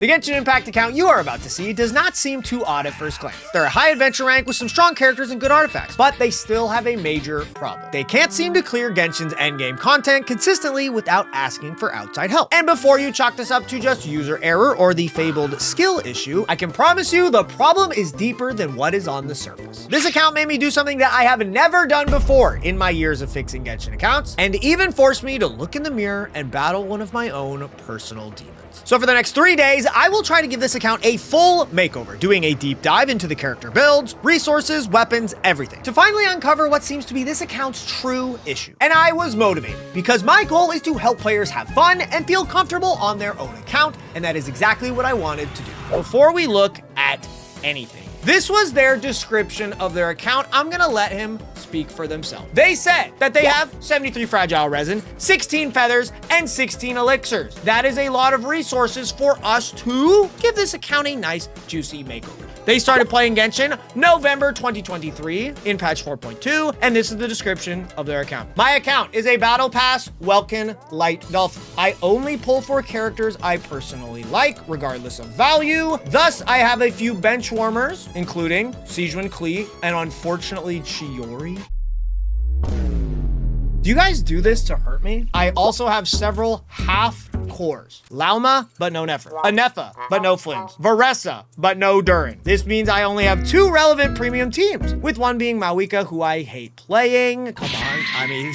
The Genshin Impact account you are about to see does not seem too odd at first glance. They're a high adventure rank with some strong characters and good artifacts, but they still have a major problem. They can't seem to clear Genshin's endgame content consistently without asking for outside help. And before you chalk this up to just user error or the fabled skill issue, I can promise you the problem is deeper than what is on the surface. This account made me do something that I have never done before in my years of fixing Genshin accounts, and even forced me to look in the mirror and battle one of my own personal demons. So for the next 3 days, I will try to give this account a full makeover, doing a deep dive into the character builds, resources, weapons, everything, to finally uncover what seems to be this account's true issue. And I was motivated, because my goal is to help players have fun and feel comfortable on their own account, and that is exactly what I wanted to do. Before we look at anything, this was their description of their account. I'm gonna let him speak for themselves. They said that they have 73 fragile resin, 16 feathers, and 16 elixirs. That is a lot of resources for us to give this account a nice, juicy makeover. They started playing Genshin November 2023 in patch 4.2, and this is the description of their account. My account is a Battle Pass Welkin Light Dolphin. I only pull for characters I personally like, regardless of value. Thus, I have a few bench warmers, including Stygian Klee and unfortunately Chiori. Do you guys do this to hurt me? I also have several half cores. Lauma, but no Nefer. A Nefa, but no Flims. Varessa, but no Durin. This means I only have 2 relevant premium teams, with one being Mavuika, who I hate playing. Come on, I mean...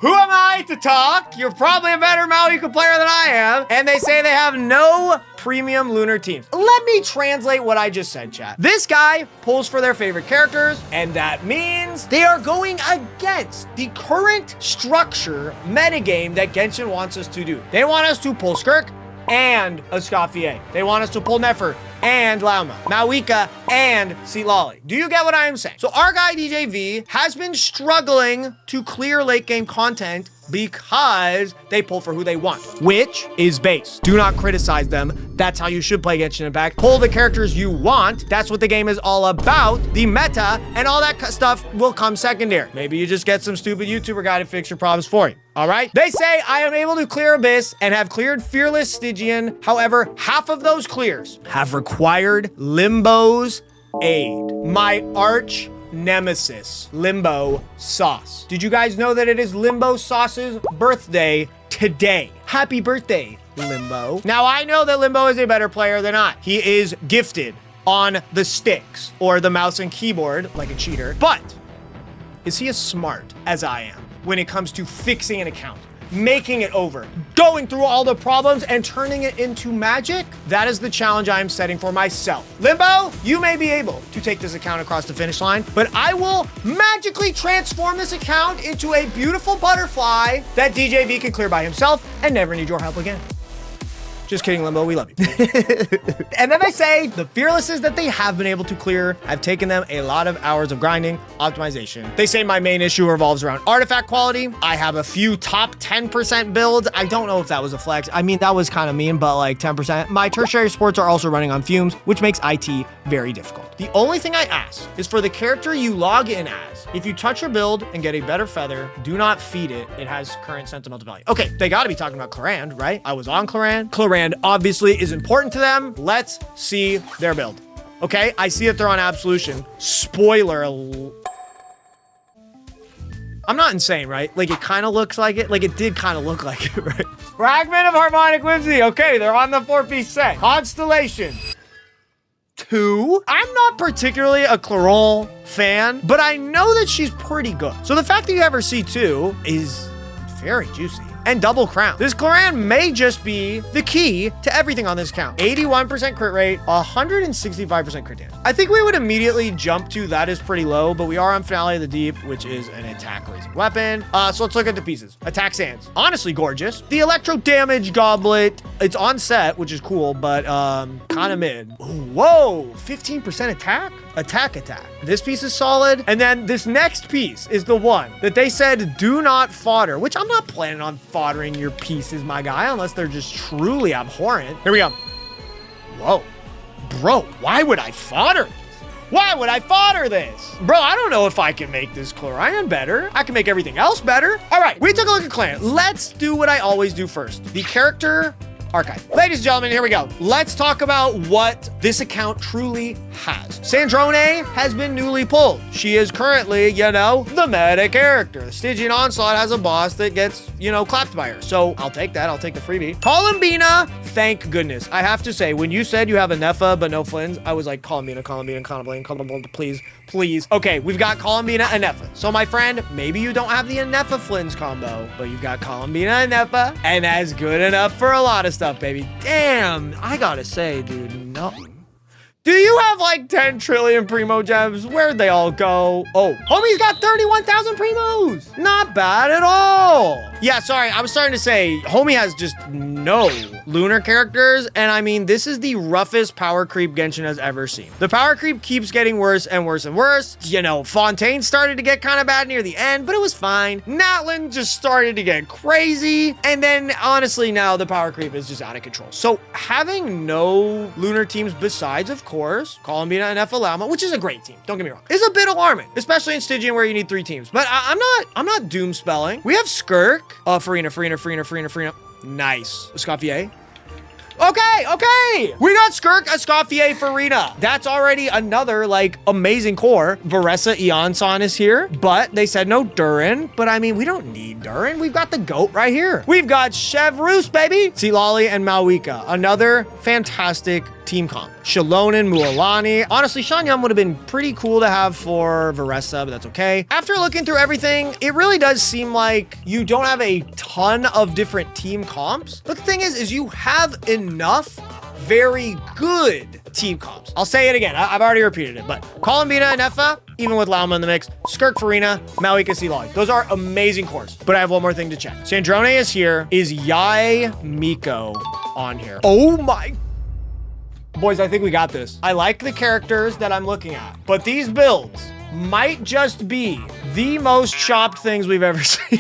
Who am I to talk? You're probably a better Mavuika player than I am. And they say they have no premium lunar teams. Let me translate what I just said, chat. This guy pulls for their favorite characters, and that means they are going against the current structure metagame that Genshin wants us to do. They want us to pull Skirk and Escoffier. They want us to pull Nefer and Lauma, Mavuika and Citlali. Do you get what I am saying? So our guy DJV has been struggling to clear late game content because they pull for who they want, which is base. Do not criticize them. That's how you should play Genshin Impact. Pull the characters you want. That's what the game is all about. The meta and all that stuff will come secondary. Maybe you just get some stupid YouTuber guy to fix your problems for you. All right? They say I am able to clear Abyss and have cleared Fearless Stygian. However, half of those clears have required Limbo's aid. My arch nemesis, Limbo Sauce. Did you guys know that it is Limbo Sauce's birthday today? Happy birthday, Limbo. Now, I know that Limbo is a better player than I. He is gifted on the sticks or the mouse and keyboard like a cheater, but is he as smart as I am when it comes to fixing an account, making it over, going through all the problems and turning it into magic? That is the challenge I am setting for myself. Limbo, you may be able to take this account across the finish line, but I will magically transform this account into a beautiful butterfly that DJV can clear by himself and never need your help again. Just kidding, Limbo, we love you. And then they say the fearlesses that they have been able to clear have taken them a lot of hours of grinding, optimization. They say my main issue revolves around artifact quality. I have a few top 10% builds. I don't know if that was a flex. I mean, that was kind of mean, but like 10%. My tertiary supports are also running on fumes, which makes IT very difficult. The only thing I ask is for the character you log in as, if you touch your build and get a better feather, do not feed it. It has current sentimental value. Okay, they gotta be talking about Clarand, right? I was on Clarand. Clarand obviously is important to them. Let's see their build. Okay, I see that they're on Absolution. Spoiler. I'm not insane, right? Like, it kind of looks like it. Like, it did kind of look like it, right? Fragment of Harmonic Whimsy. Okay, they're on the 4-piece set. Constellation 2. I'm not particularly a Claron fan, but I know that she's pretty good. So the fact that you have her C2 is very juicy. And double crown. This Clarand may just be the key to everything on this count. 81% crit rate, 165% crit damage. I think we would immediately jump to that is pretty low, but we are on Finale of the Deep, which is an attack raising weapon. So let's look at the pieces. Attack Sands, honestly gorgeous. The electro damage goblet, it's on set, which is cool, but kind of mid. Whoa, 15% attack? Attack. This piece is solid. And then this next piece is the one that they said do not fodder, which I'm not planning on foddering your pieces, my guy, unless they're just truly abhorrent. Here we go. Whoa. Bro, why would I fodder this? Why would I fodder this? Bro, I don't know if I can make this Chlorion better. I can make everything else better. All right, we took a look at Clan. Let's do what I always do first. The character archive. Ladies and gentlemen, here we go. Let's talk about what this account truly has. Sandrone has been newly pulled. She is currently, you know, the meta character. Stygian Onslaught has a boss that gets, you know, clapped by her. So I'll take that. I'll take the freebie. Columbina, thank goodness. I have to say, when you said you have a Nefa but no Flins, I was like, Columbina, please, please. Okay, we've got Columbina and Nefa. So my friend, maybe you don't have the Nefa Flins combo, but you've got Columbina and Nefa, and that's good enough for a lot of stuff, baby. Damn, I gotta say, dude, no. Do you have like 10 trillion primo gems? Where'd they all go? Oh, homie's got 31,000 primos. Not bad at all. Yeah, sorry, I was starting to say, homie has just no lunar characters. And I mean, this is the roughest power creep Genshin has ever seen. The power creep keeps getting worse and worse and worse. You know, Fontaine started to get kind of bad near the end, but it was fine. Natlan just started to get crazy. And then honestly, now the power creep is just out of control. So having no lunar teams besides, of course, Columbina and Nefer AND Lauma, which is a great team, don't get me wrong, is a bit alarming, especially in Stygian where you need 3 teams. But I'm not doom spelling. We have Skirk, Farina. Nice. Escoffier. Okay. We got Skirk, Escoffier, Farina. That's already another, like, amazing core. Veressa Eonson is here, but they said no Durin. But, I mean, we don't need Durin. We've got the GOAT right here. We've got Chevroose, baby. Citlali and Mavuika. Another fantastic team comp. Shalonen, Mualani. Honestly, Shanyam would have been pretty cool to have for Veressa, but that's okay. After looking through everything, it really does seem like you don't have a ton of different team comps. But the thing is you have enough very good team comps. I'll say it again. I've already repeated it, but Columbina and Nefa, even with Lauma in the mix, Skirk, Farina, Mavuika, Citlali. Those are amazing cores. But I have one more thing to check. Sandrone is here. Is Yai Miko on here? Oh my... Boys, I think we got this. I like the characters that I'm looking at, but these builds might just be the most chopped things we've ever seen.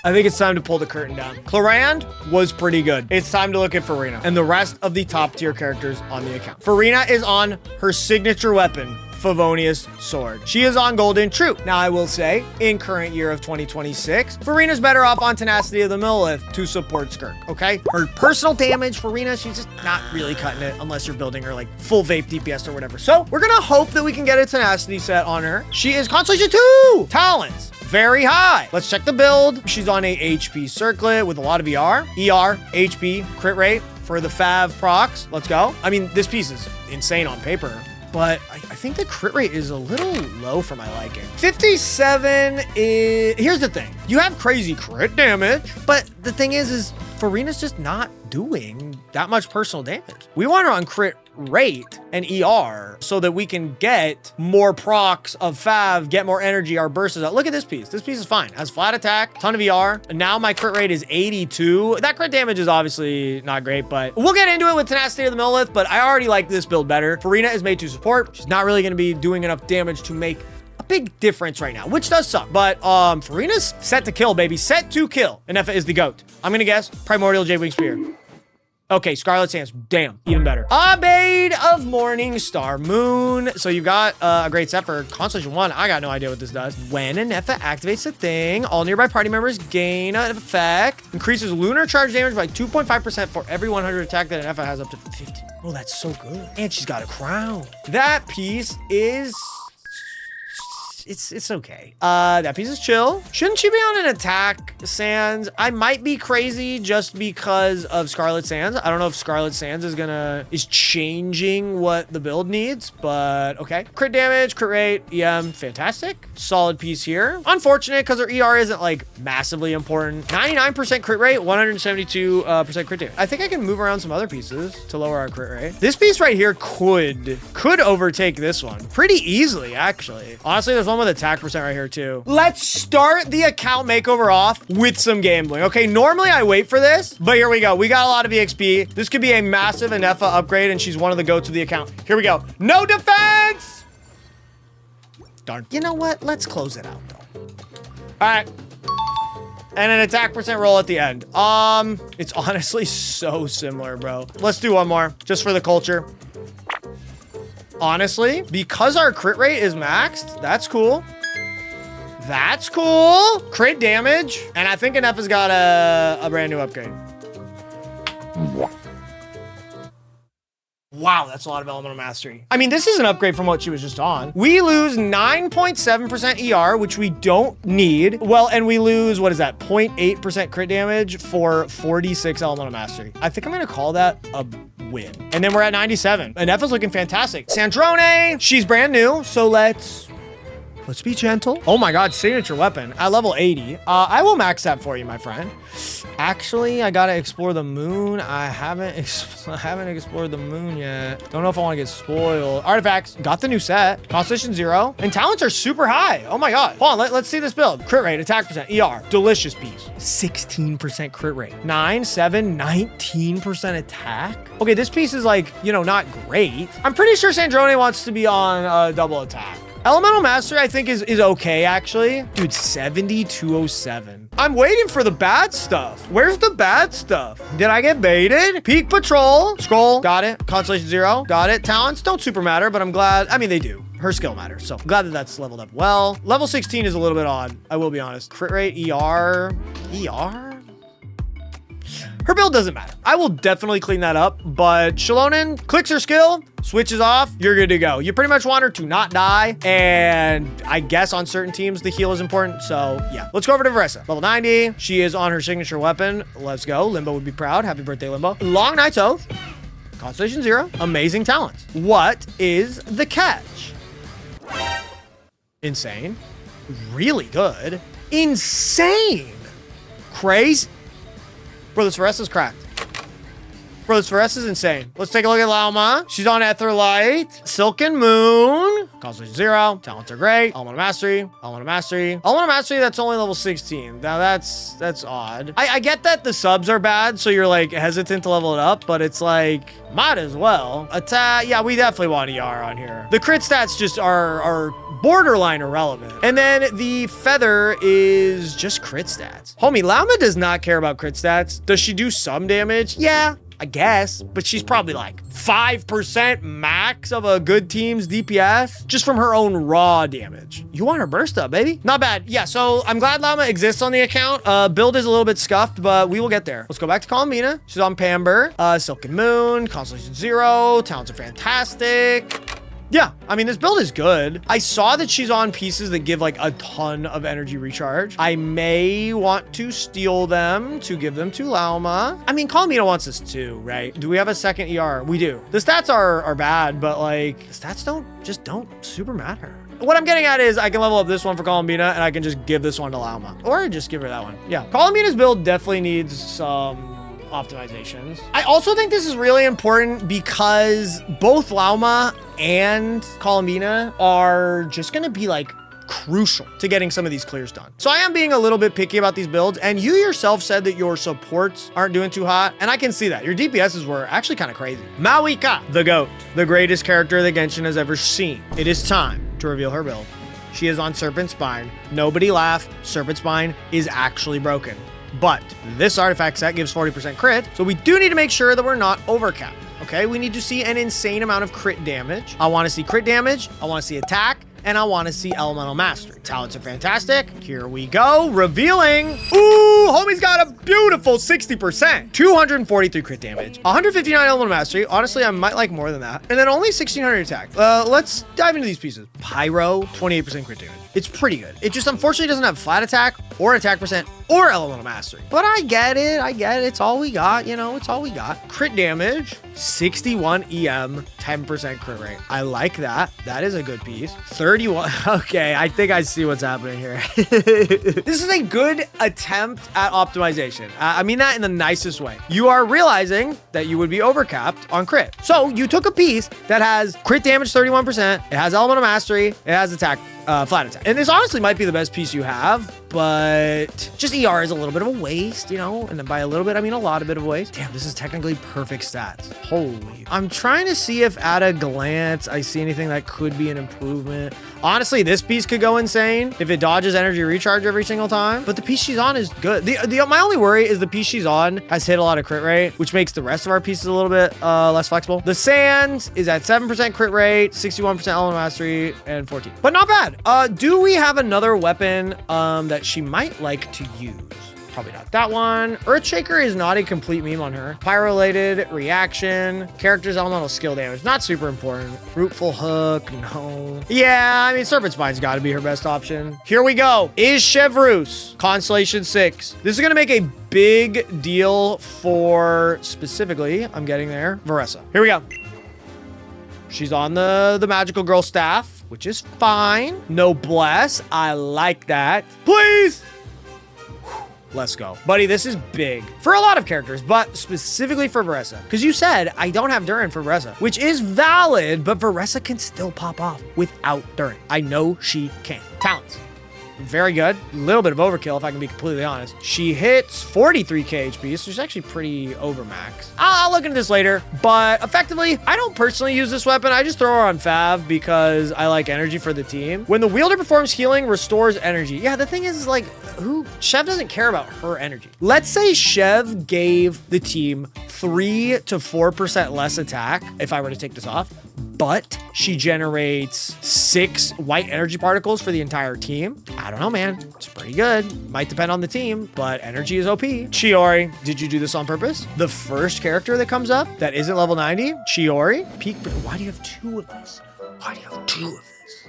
I think it's time to pull the curtain down. Clarand was pretty good. It's time to look at Farina and the rest of the top tier characters on the account. Farina is on her signature weapon, Favonius Sword. She is on Golden True. Now, I will say, in current year of 2026, Farina's better off on Tenacity of the Millilith to support Skirk, okay? Her personal damage, Farina, she's just not really cutting it unless you're building her like full vape DPS or whatever. So we're gonna hope that we can get a Tenacity set on her. She is Constellation 2! Talents, very high. Let's check the build. She's on a HP circlet with a lot of ER, HP, crit rate for the Fav procs. Let's go. I mean, this piece is insane on paper, but I think the crit rate is a little low for my liking. 57 is... Here's the thing. You have crazy crit damage, but the thing is Farina's just not doing that much personal damage. We want her on crit rate and ER so that we can get more procs of Fav, get more energy, our bursts out. Look at this piece. This piece is fine. Has flat attack, ton of ER. And now my crit rate is 82. That crit damage is obviously not great, but we'll get into it with Tenacity of the Millilith, but I already like this build better. Farina is made to support. She's not really going to be doing enough damage to make a big difference right now, which does suck. But Farina's set to kill, baby. Set to kill. And Nefa is the GOAT. I'm going to guess Primordial Jade Wing Spear. Okay, Scarlet Sands, damn, even better. Abaid of Morning Star Moon. So you've got a great set for Constellation 1. I got no idea what this does. When a Nefa activates a thing, all nearby party members gain an effect. Increases lunar charge damage by 2.5% for every 100 attack that a Nefa has up to 50. Oh, that's so good. And she's got a crown. That piece is... It's okay. That piece is chill. Shouldn't she be on an attack Sands? I might be crazy just because of Scarlet Sands. I don't know if Scarlet Sands is changing what the build needs, but okay. Crit damage, crit rate, EM, fantastic. Solid piece here. Unfortunate because her ER isn't like massively important. 99% crit rate, 172% crit damage. I think I can move around some other pieces to lower our crit rate. This piece right here could overtake this one pretty easily, actually. Honestly, there's one with attack percent right here too. Let's start the account makeover off with some gambling. Okay, normally I wait for this, but here we go. We got a lot of EXP. This could be a massive Nefa upgrade, and she's one of the GOATs of the account. Here we go. No defense! Darn. You know what? Let's close it out though. All right. And an attack percent roll at the end. It's honestly so similar, bro. Let's do one more just for the culture. Honestly, because our crit rate is maxed, that's cool. That's cool. Crit damage. And I think Nefa's got a brand new upgrade. Wow, that's a lot of elemental mastery. I mean, this is an upgrade from what she was just on. We lose 9.7% ER, which we don't need. Well, and we lose, what is that, 0.8% crit damage for 46 elemental mastery. I think I'm gonna call that a win. And then we're at 97. And Nefa's looking fantastic. Sandrone, she's brand new, so let's be gentle. Oh my God, signature weapon at level 80. I will max that for you, my friend. Actually, I gotta explore the moon. I haven't explored the moon yet. Don't know if I want to get spoiled. Artifacts, got the new set. Constitution 0. And talents are super high. Oh my God. Hold on, let's see this build. Crit rate, attack percent, ER. Delicious piece. 16% crit rate. 9, 7, 19% attack. Okay, this piece is like, you know, not great. I'm pretty sure Sandrone wants to be on double attack. Elemental Mastery, I think, is okay, actually. Dude, 7207. I'm waiting for the bad stuff. Where's the bad stuff? Did I get baited? Peak Patrol. Scroll. Got it. Constellation 0. Got it. Talents don't super matter, but I'm glad. I mean, they do. Her skill matters, so I'm glad that that's leveled up well. Level 16 is a little bit odd, I will be honest. Crit rate, ER. ER? Her build doesn't matter. I will definitely clean that up, but Shalonen clicks her skill, switches off, you're good to go. You pretty much want her to not die, and I guess on certain teams, the heal is important, so yeah. Let's go over to Veressa. Level 90, she is on her signature weapon. Let's go. Limbo would be proud. Happy birthday, Limbo. Long Night's Oath, Constellation 0, amazing talents. What is the catch? Insane. Really good. Insane. Crazy. Bro, this Veressa's cracked. Bro, this Veressa's insane. Let's take a look at Lauma. She's on Etherlight. Silken Moon. Constellation 0. Talents are great. Elemental Mastery. Elemental Mastery. Elemental Mastery, that's only level 16. Now, that's odd. I get that the subs are bad, so you're, like, hesitant to level it up, but it's like, might as well. Attack. Yeah, we definitely want ER on here. The crit stats just are borderline irrelevant. And then the feather is just crit stats. Homie, Lauma does not care about crit stats. Does she do some damage? Yeah, I guess, but she's probably like 5% max of a good team's DPS just from her own raw damage. You want her burst up, baby? Not bad. Yeah, so I'm glad Lauma exists on the account. Build is a little bit scuffed, but we will get there. Let's go back to Colomina. She's on Pamber. Silken Moon, Constellation 0. Talents are fantastic. Yeah, I mean, this build is good. I saw that she's on pieces that give like a ton of energy recharge. I may want to steal them to give them to Lauma. I mean, Colomina wants this too, right? Do we have a second ER? We do. The stats are bad, but like, the stats don't super matter. What I'm getting at is I can level up this one for Colomina and I can just give this one to Lauma. Or just give her that one. Yeah, Colomina's build definitely needs some optimizations. I also think this is really important because both Lauma and Colomina are just gonna be like crucial to getting some of these clears done. So I am being a little bit picky about these builds, and you yourself said that your supports aren't doing too hot, and I can see that. Your DPSs were actually kind of crazy. Mavuika, the GOAT, the greatest character that Genshin has ever seen. It is time to reveal her build. She is on Serpent Spine. Nobody laugh, Serpent Spine is actually broken. But this artifact set gives 40% crit, so we do need to make sure that we're not overcapped, okay? We need to see an insane amount of crit damage. I want to see crit damage, I want to see attack, and I want to see elemental mastery. Talents are fantastic. Here we go, revealing. Ooh, homie's got a beautiful 60%. 243 crit damage, 159 elemental mastery. Honestly, I might like more than that. And then only 1600 attack. Let's dive into these pieces. Pyro, 28% crit damage. It's pretty good. It just unfortunately doesn't have flat attack or attack percent or elemental mastery. But I get it. It's all we got, you know, it's all we got. Crit damage, 61 EM, 10% crit rate. I like that. That is a good piece. 31. Okay, I think I see what's happening here. This is a good attempt at optimization. I mean that in the nicest way. You are realizing that you would be overcapped on crit. So you took a piece that has crit damage 31%, it has elemental mastery, it has attack, flat attack. And this honestly might be the best piece you have, but just ER is a little bit of a waste, you know? And then by a little bit, I mean a lot of bit of waste. Damn, this is technically perfect stats. Holy. I'm trying to see if at a glance, I see anything that could be an improvement. Honestly, this piece could go insane if it dodges energy recharge every single time, but the piece she's on is good. My only worry is the piece she's on has hit a lot of crit rate, which makes the rest of our pieces a little bit less flexible. The Sand is at 7% crit rate, 61% element mastery, and 14. But not bad. Do we have another weapon that she might like to use? Probably not that one. Earthshaker is not a complete meme on her. Pyro-related, reaction, character's elemental skill damage. Not super important. Fruitful Hook, no. Yeah, I mean, Serpent Spine's got to be her best option. Here we go. Is Chevreuse, Constellation 6. This is going to make a big deal for, specifically, I'm getting there, Veressa. Here we go. She's on the magical girl staff, which is fine. Noblesse, I like that. Please. Let's go. Buddy, this is big for a lot of characters, but specifically for Veressa. Because you said, I don't have Durin for Veressa, which is valid, but Veressa can still pop off without Durin. I know she can. Talents. Very good. A little bit of overkill, if I can be completely honest. She hits 43k HP, so she's actually pretty over max. I'll look into this later, but effectively, I don't personally use this weapon. I just throw her on Fav because I like energy for the team. When the wielder performs healing, restores energy. Yeah, the thing is like, Chev doesn't care about her energy. Let's say Chev gave the team 3 to 4% less attack if I were to take this off, but she generates 6 white energy particles for the entire team. I don't know, man. It's pretty good. Might depend on the team, but energy is OP. Chiori, did you do this on purpose? The first character that comes up that isn't level 90, Chiori. Peak, why do you have 2 of this? Why do you have 2 of this?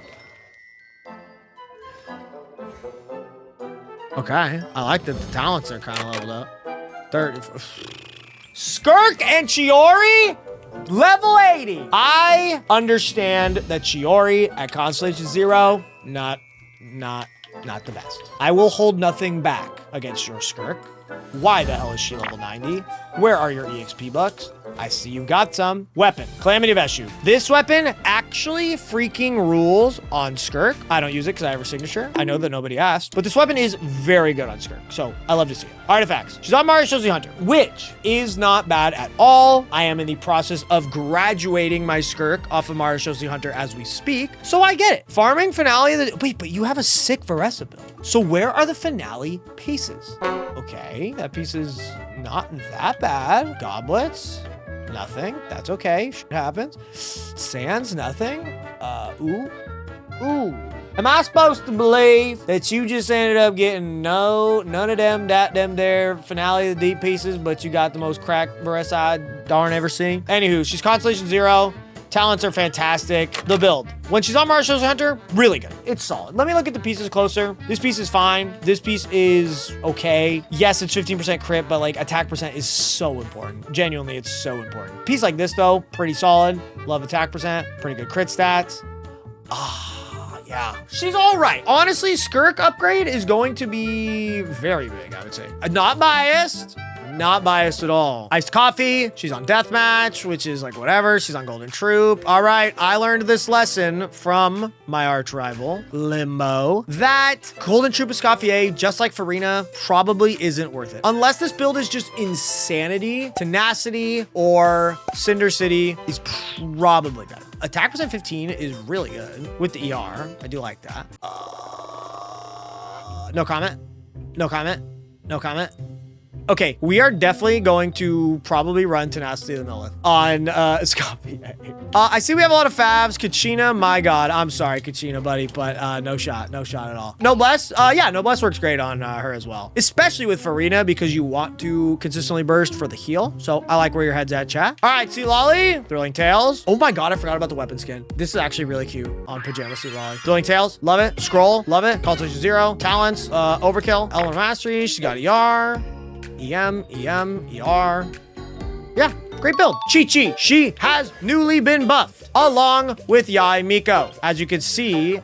Okay, I like that the talents are kind of leveled up. 30. Skirk and Chiori? Level 80. I understand that Chiori at Constellation 0, not the best. I will hold nothing back against your Skirk. Why the hell is she level 90? Where are your EXP bucks? I see you got some. Weapon, Calamity of Eshu. This weapon actually freaking rules on Skirk. I don't use it because I have her signature. I know that nobody asked, but this weapon is very good on Skirk, so I love to see it. Artifacts. She's on Mario Hunter, which is not bad at all. I am in the process of graduating my Skirk off of Mario Hunter as we speak, so I get it. Farming finale. Wait, but you have a sick Veressa build. So where are the finale pieces? Okay, that piece is not that bad. Goblets. Nothing. That's okay. Shit happens. Sands, nothing. Ooh. Am I supposed to believe that you just ended up getting none of them there finale of the deep pieces, but you got the most cracked Veressa I darn ever seen? Anywho, she's Constellation 0. Talents are fantastic. The build, when she's on Mario Hunter, really good. It's solid. Let me look at the pieces closer. This piece is fine. This piece is okay. Yes, it's 15% crit, but like attack percent is so important. Genuinely, it's so important. Piece like this though, pretty solid. Love attack percent, pretty good crit stats. Yeah, she's all right. Honestly, Skirk upgrade is going to be very big, I would say. Not biased. Not biased at all. Iced Coffee. She's on Deathmatch, which is like whatever. She's on Golden Troop. All right, I learned this lesson from my arch rival, Limbo, that Golden Troop Escoffier, just like Farina, probably isn't worth it. Unless this build is just insanity, Tenacity, or Cinder City is probably better. Attack percent 15 is really good with the ER. I do like that. No comment. No comment. No comment. Okay, we are definitely going to probably run Tenacity of the Millith on Escoffier. I see we have a lot of favs. Kachina, my God. I'm sorry, Kachina, buddy, but no shot. No shot at all. Noblesse, yeah, Noblesse works great on her as well. Especially with Farina because you want to consistently burst for the heal. So I like where your head's at, chat. All right, Citlali, Thrilling Tales. Oh my God, I forgot about the weapon skin. This is actually really cute on Pajama Citlali. Thrilling Tales, love it. Scroll, love it. Constellation 0. Talents, Overkill. Elemental Mastery, she's got ER. ER. Yeah, great build. Chi-Chi, she has newly been buffed along with Yai Miko. As you can see,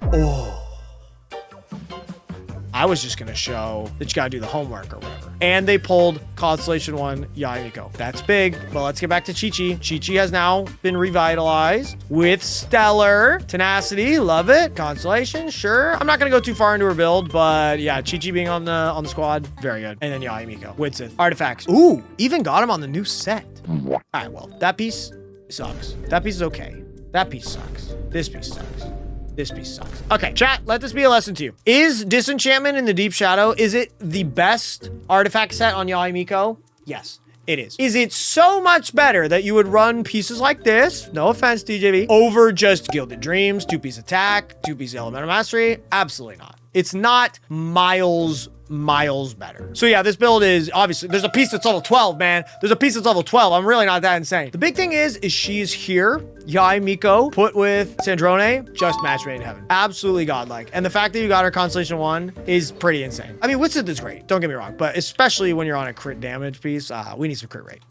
I was just gonna show that you gotta do the homework or whatever. And they pulled Constellation 1 Yai Miko. That's big, but let's get back to Chi-Chi. Chi-Chi has now been revitalized with Stellar. Tenacity, love it. Constellation, sure. I'm not gonna go too far into her build, but yeah, Chi-Chi being on the squad, very good. And then Yai Miko. Widsith. Artifacts. Ooh, even got him on the new set. All right, well, that piece sucks. That piece is okay. That piece sucks. This piece sucks. This piece sucks. Okay, chat, let this be a lesson to you. Is Disenchantment in the Deep Shadow, is it the best artifact set on Yai Miko? Yes, it is. Is it so much better that you would run pieces like this, no offense, DJV, over just Gilded Dreams, 2-piece attack, 2-piece elemental mastery? Absolutely not. It's not miles miles better. So yeah, this build is obviously, there's a piece that's level 12, man. There's a piece that's level 12. I'm really not that insane. The big thing is she's here. Yai Miko put with Sandrone, just match made in heaven. Absolutely godlike. And the fact that you got her Constellation 1 is pretty insane. I mean, Witsith is great, don't get me wrong, but especially when you're on a crit damage piece, we need some crit rate.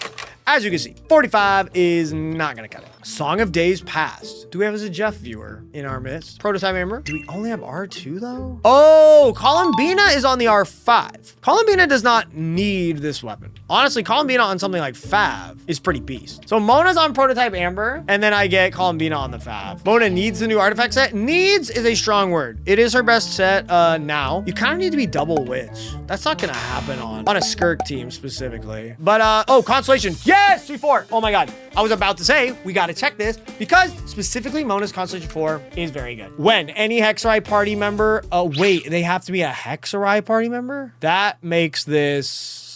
As you can see, 45 is not gonna cut it. Song of Days Past. Do we have as a Jeff viewer in our midst? Prototype member. Do we only have R2 though? Oh, Columbina is on the R5. Columbina does not need this weapon. Honestly, Columbina on something like Fav is pretty beast. So Mona's on Prototype Amber, and then I get Columbina on the Fav. Mona needs the new artifact set. Needs is a strong word. It is her best set now. You kind of need to be double witch. That's not gonna happen on a Skirk team specifically. But oh, Constellation. Yes, C4. Oh my God. I was about to say, we got to check this because specifically Mona's Constellation 4 is very good. When any Hexarai party member, wait, they have to be a Hexarai party member? That makes this...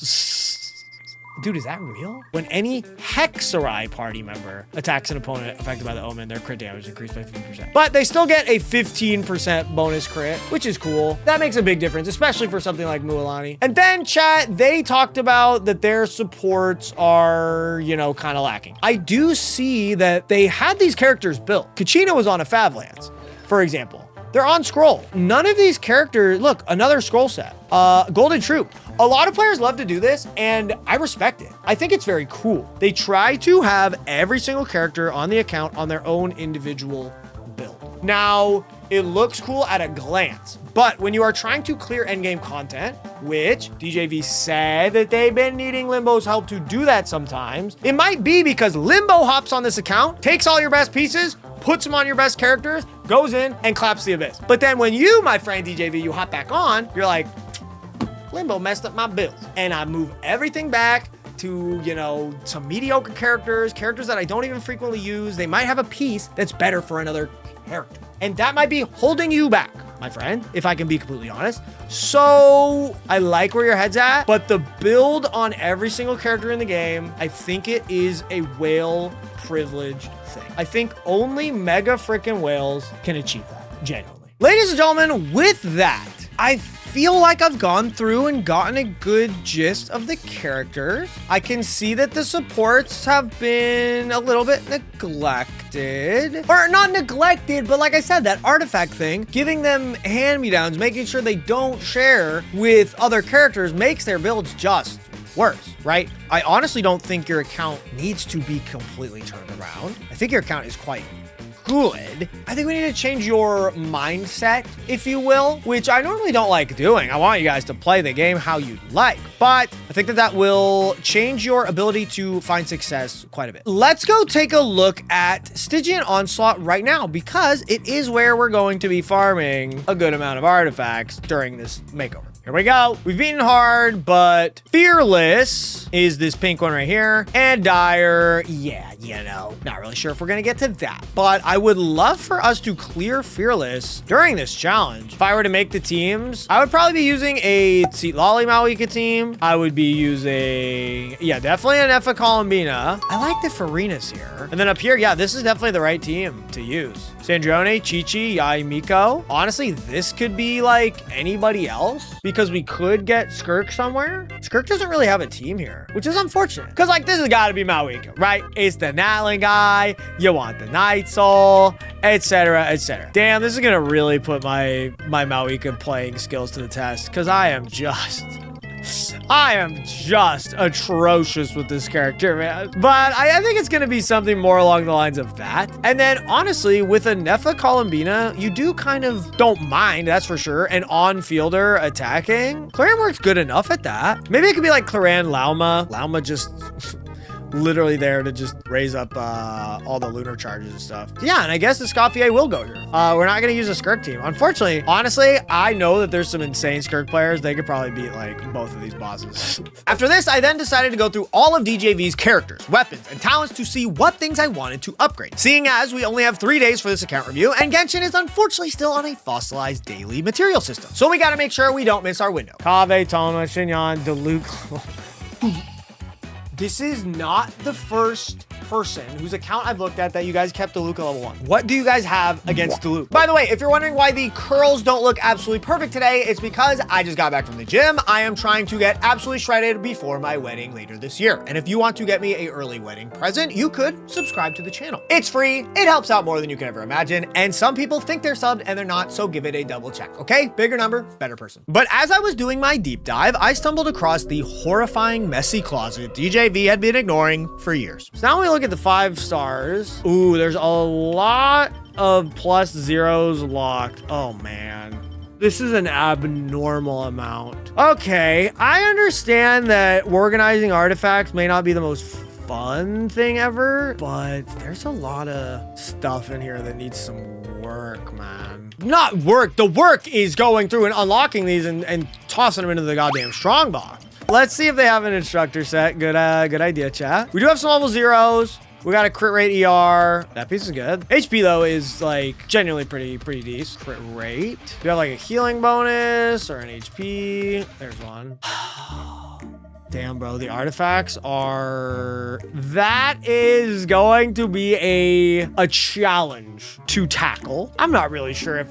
Dude, is that real? When any Hexarai party member attacks an opponent affected by the omen, their crit damage increased by 50%. But they still get a 15% bonus crit, which is cool. That makes a big difference, especially for something like Mualani. And then chat, they talked about that their supports are, you know, kind of lacking. I do see that they had these characters built. Kachina was on a Favlance, for example. They're on scroll. None of these characters, look, another scroll set. Golden Troop. A lot of players love to do this, and I respect it. I think it's very cool. They try to have every single character on the account on their own individual build. Now, it looks cool at a glance, but when you are trying to clear endgame content, which DJV said that they've been needing Limbo's help to do that sometimes, it might be because Limbo hops on this account, takes all your best pieces, puts them on your best characters, goes in and claps the abyss. But then when you, my friend DJV, you hop back on, you're like, Limbo messed up my build. And I move everything back to, you know, some mediocre characters that I don't even frequently use. They might have a piece that's better for another character. And that might be holding you back, my friend, if I can be completely honest. So I like where your head's at, but the build on every single character in the game, I think it is a whale privileged thing. I think only mega freaking whales can achieve that, genuinely. Ladies and gentlemen, with that, I feel like I've gone through and gotten a good gist of the characters. I can see that the supports have been a little bit neglected. Or not neglected, but like I said, that artifact thing, giving them hand-me-downs, making sure they don't share with other characters makes their builds just worse, right? I honestly don't think your account needs to be completely turned around. I think your account is quite good. I think we need to change your mindset, if you will, which I normally don't like doing. I want you guys to play the game how you'd like, but I think that that will change your ability to find success quite a bit. Let's go take a look at Stygian Onslaught right now, because it is where we're going to be farming a good amount of artifacts during this makeover. Here we go. We've beaten hard, but Fearless is this pink one right here. And Dire, yeah, you know, not really sure if we're gonna get to that, but I would love for us to clear Fearless during this challenge. If I were to make the teams, I would probably be using a Citlali Mavuika team. I would be using, yeah, definitely a Nefer Columbina. I like the Farinas here. And then up here, yeah, this is definitely the right team to use. Sandrone, Chi-Chi, Yai Miko. Honestly, this could be like anybody else because we could get Skirk somewhere. Skirk doesn't really have a team here, which is unfortunate. Because like this has got to be Mavuika, right? It's the Natlan guy. You want the Night Soul, etc., etc. Damn, this is gonna really put my Mavuika playing skills to the test because I am just atrocious with this character, man. But I think it's gonna be something more along the lines of that. And then honestly, with a Nefer Columbina, you do kind of don't mind, that's for sure, an on-fielder attacking. Claran works good enough at that. Maybe it could be like Claran Lauma. Lauma just literally there to just raise up all the lunar charges and stuff. Yeah, and I guess the Escoffier will go here. We're not gonna use a Skirk team. Unfortunately, honestly, I know that there's some insane Skirk players. They could probably beat like both of these bosses. After this, I then decided to go through all of DJV's characters, weapons, and talents to see what things I wanted to upgrade. Seeing as we only have 3 days for this account review, and Genshin is unfortunately still on a fossilized daily material system. So we gotta make sure we don't miss our window. Kave, Toma, Shinyan, Deluxe. This is not the first person whose account I've looked at that you guys kept Diluc at level 1. What do you guys have against Diluc? By the way, if you're wondering why the curls don't look absolutely perfect today, it's because I just got back from the gym. I am trying to get absolutely shredded before my wedding later this year. And if you want to get me an early wedding present, you could subscribe to the channel. It's free. It helps out more than you can ever imagine. And some people think they're subbed and they're not, so give it a double check, okay? Bigger number, better person. But as I was doing my deep dive, I stumbled across the horrifying, messy closet DJV had been ignoring for years. So now we look at the 5 stars. Ooh, there's a lot of +0s locked. Oh man. This is an abnormal amount. Okay, I understand that organizing artifacts may not be the most fun thing ever, but there's a lot of stuff in here that needs some work, man. Not work. The work is going through and unlocking these and tossing them into the goddamn strongbox. Let's see if they have an instructor set. Good idea, chat. We do have some level 0s. We got a crit rate ER. That piece is good. HP though is like genuinely pretty decent. Crit rate. Do you have like a healing bonus or an HP? There's one. Damn, bro, the artifacts are... That is going to be a challenge to tackle. I'm not really sure if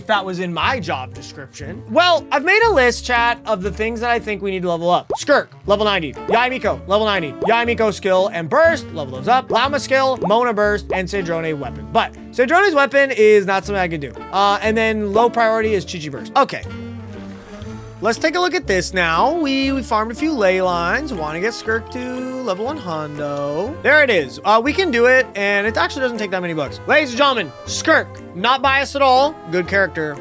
that was in my job description. Well, I've made a list, chat, of the things that I think we need to level up. Skirk, level 90. Yaimiko, level 90. Yaimiko skill and burst, level those up. Lauma skill, Mona burst, and Cedrone weapon. But Cedrone's weapon is not something I can do. And then low priority is Chichi burst. Okay. Let's take a look at this now. We farmed a few ley lines. Want to get Skirk to level 100. There it is. We can do it, and it actually doesn't take that many bucks. Ladies and gentlemen, Skirk, not biased at all. Good character.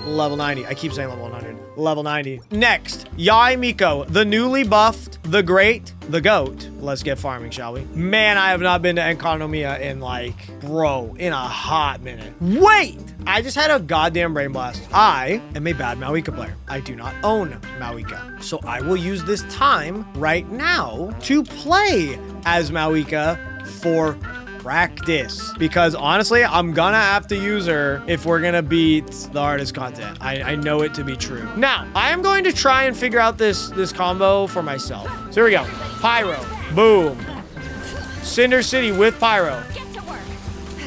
Level 90. I keep saying level 100. Level 90. Next, Yaimiko, the newly buffed, the great, the goat. Let's get farming, shall we? Man, I have not been to Enconomia in in a hot minute. Wait! I just had a goddamn brain blast. I am a bad Mavuika player. I do not own Mavuika. So I will use this time right now to play as Mavuika for practice, because honestly, I'm gonna have to use her if we're gonna beat the hardest content. I know it to be true. Now, I am going to try and figure out this combo for myself. So here we go. Pyro. Boom. Cinder City with Pyro.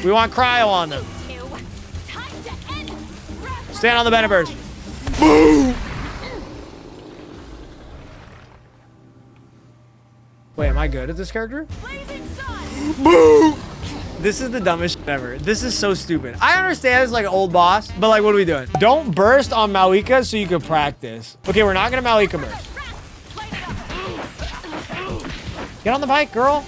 We want Cryo on them. Stand on the Benebers. Boom. Wait, am I good at this character? Boom. This is the dumbest shit ever. This is so stupid. I understand it's like an old boss, but like, what are we doing? Don't burst on Mavuika so you can practice. Okay, we're not gonna Mavuika burst. Get on the bike, girl.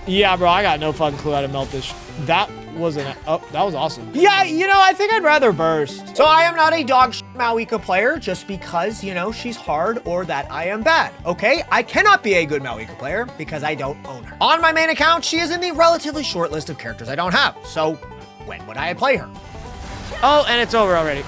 Yeah, bro, I got no fucking clue how to melt this. That was awesome. Yeah, you know, I think I'd rather burst. So I am not a dog Mavuika player just because, you know, she's hard or that I am bad, okay? I cannot be a good Mavuika player because I don't own her. On my main account, she is in the relatively short list of characters I don't have. So when would I play her? Oh, and it's over already.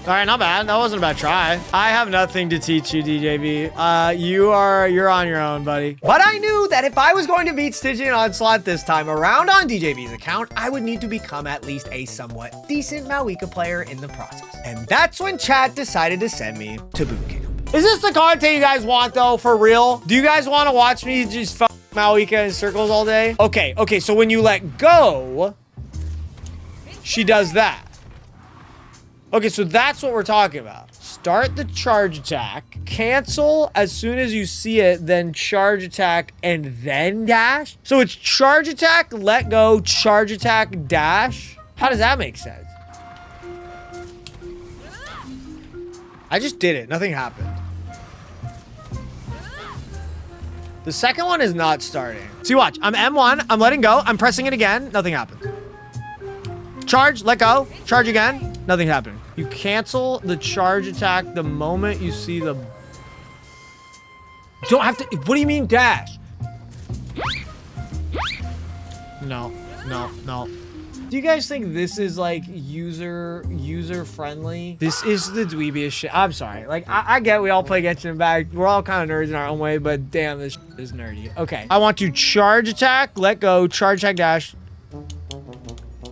All right, not bad. That wasn't a bad try. I have nothing to teach you, DJV. You're on your own, buddy. But I knew that if I was going to beat Stygian Onslaught this time around on DJV's account, I would need to become at least a somewhat decent Mavuika player in the process. And that's when chat decided to send me to boot camp. Is this the content you guys want, though, for real? Do you guys want to watch me just fuck Mavuika in circles all day? Okay, so when you let go, she does that. Okay, so that's what we're talking about. Start the charge attack, cancel as soon as you see it, then charge attack, and then dash? So it's charge attack, let go, charge attack, dash? How does that make sense? I just did it. Nothing happened. The second one is not starting. See, watch. I'm M1. I'm letting go. I'm pressing it again. Nothing happened. Charge, let go, charge again. Nothing happened. You cancel the charge attack the moment you see the... Don't have to... What do you mean dash? No. Do you guys think this is like user friendly? This is the dweebiest shit. I'm sorry. Like, I get we all play Genshin Impact. We're all kind of nerds in our own way, but damn, this shit is nerdy. Okay. I want to charge attack, let go, charge attack, dash.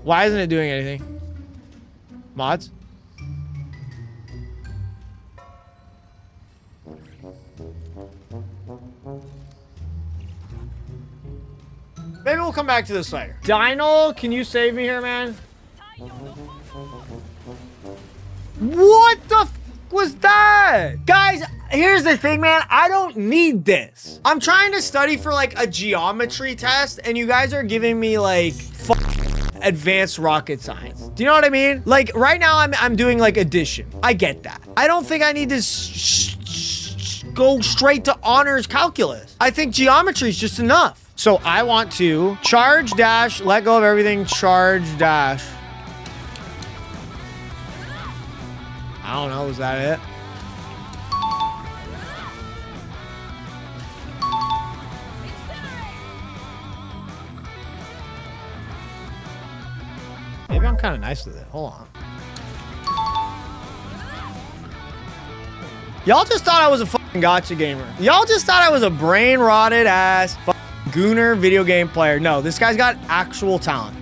Why isn't it doing anything? Mods? Maybe we'll come back to this later. Dino, can you save me here, man? What the f was that? Guys, here's the thing, man. I don't need this. I'm trying to study for like a geometry test, and you guys are giving me like advanced rocket science. Do you know what I mean? Like right now I'm doing like addition. I get that. I don't think I need to go straight to honors calculus. I think geometry is just enough. So I want to charge dash, let go of everything, charge dash. I don't know, is that it? Maybe I'm kind of nice with it. Hold on. Y'all just thought I was a fucking gotcha gamer. Y'all just thought I was a brain rotted ass gooner video game player. No, this guy's got actual talent.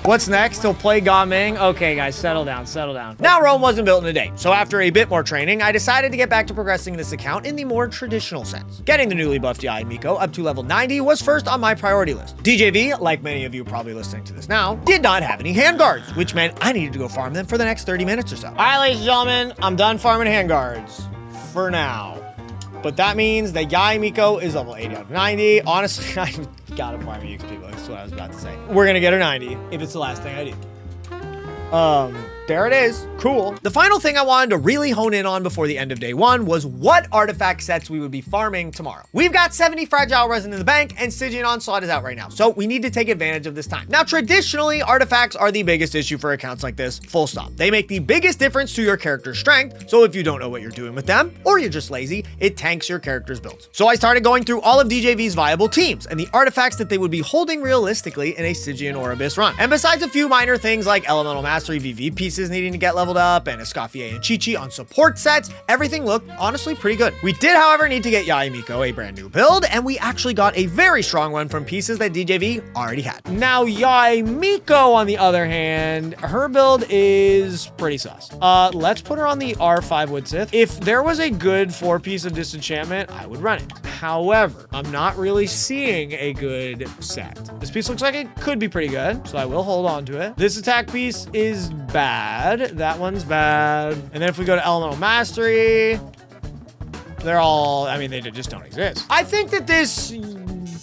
What's next? He'll play Gaming. Okay, guys, settle down, settle down. Now, Rome wasn't built in a day, so after a bit more training, I decided to get back to progressing this account in the more traditional sense. Getting the newly buffed Yai Miko up to level 90 was first on my priority list. DJV, like many of you probably listening to this now, did not have any handguards, which meant I needed to go farm them for the next 30 minutes or so. All right, ladies and gentlemen, I'm done farming handguards for now. But that means that Yai Miko is level 80 out of 90. Honestly, I gotta farm Eakes people. That's what I was about to say. We're gonna get her 90 if it's the last thing I do. There it is. Cool. The final thing I wanted to really hone in on before the end of day one was what artifact sets we would be farming tomorrow. We've got 70 fragile resin in the bank, and Stygian Onslaught is out right now, so we need to take advantage of this time. Now, traditionally, artifacts are the biggest issue for accounts like this, full stop. They make the biggest difference to your character's strength, so if you don't know what you're doing with them, or you're just lazy, it tanks your character's builds. So I started going through all of DJV's viable teams, and the artifacts that they would be holding realistically in a Stygian or Abyss run. And besides a few minor things like Elemental Mastery VV pieces needing to get leveled up and Escoffier and Chi-Chi on support sets, everything looked honestly pretty good. We did, however, need to get Yai Miko a brand new build, and we actually got a very strong one from pieces that DJV already had. Now, Yai Miko, on the other hand, her build is pretty sus. Let's put her on the R5 Wood Sith. If there was a good 4-piece of Disenchantment, I would run it. However, I'm not really seeing a good set. This piece looks like it could be pretty good, so I will hold on to it. This attack piece is bad. That one's bad. And then if we go to Elemental Mastery, they're all, I mean, they just don't exist. I think that this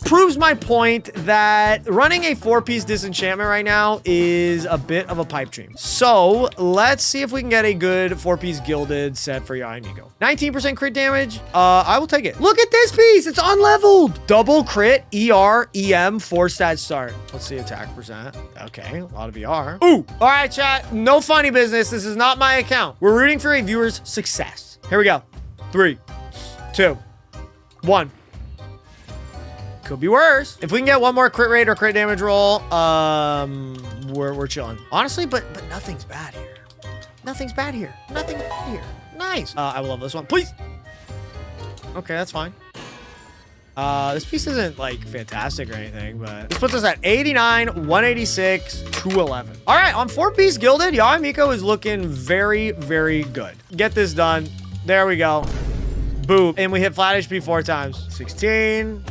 proves my point that running a 4-piece Disenchantment right now is a bit of a pipe dream. So let's see if we can get a good 4-piece Gilded set for Yai Miko. 19% crit damage. I will take it. Look at this piece. It's unleveled. Double crit, ER, EM, 4-stat start. Let's see attack percent. Okay, a lot of ER. Ooh. All right, chat. No funny business. This is not my account. We're rooting for a viewer's success. Here we go. 3, 2, 1. Could be worse. If we can get one more crit rate or crit damage roll, we're chilling. Honestly, but nothing's bad here. Nothing's bad here. Nothing bad here. Nice. I will love this one, please. Okay, that's fine. This piece isn't like fantastic or anything, but this puts us at 89, 186, 211. All right, on 4-piece Gilded, Yai Miko is looking very, very good. Get this done. There we go. Boom. And we hit flat HP 4 times. 16.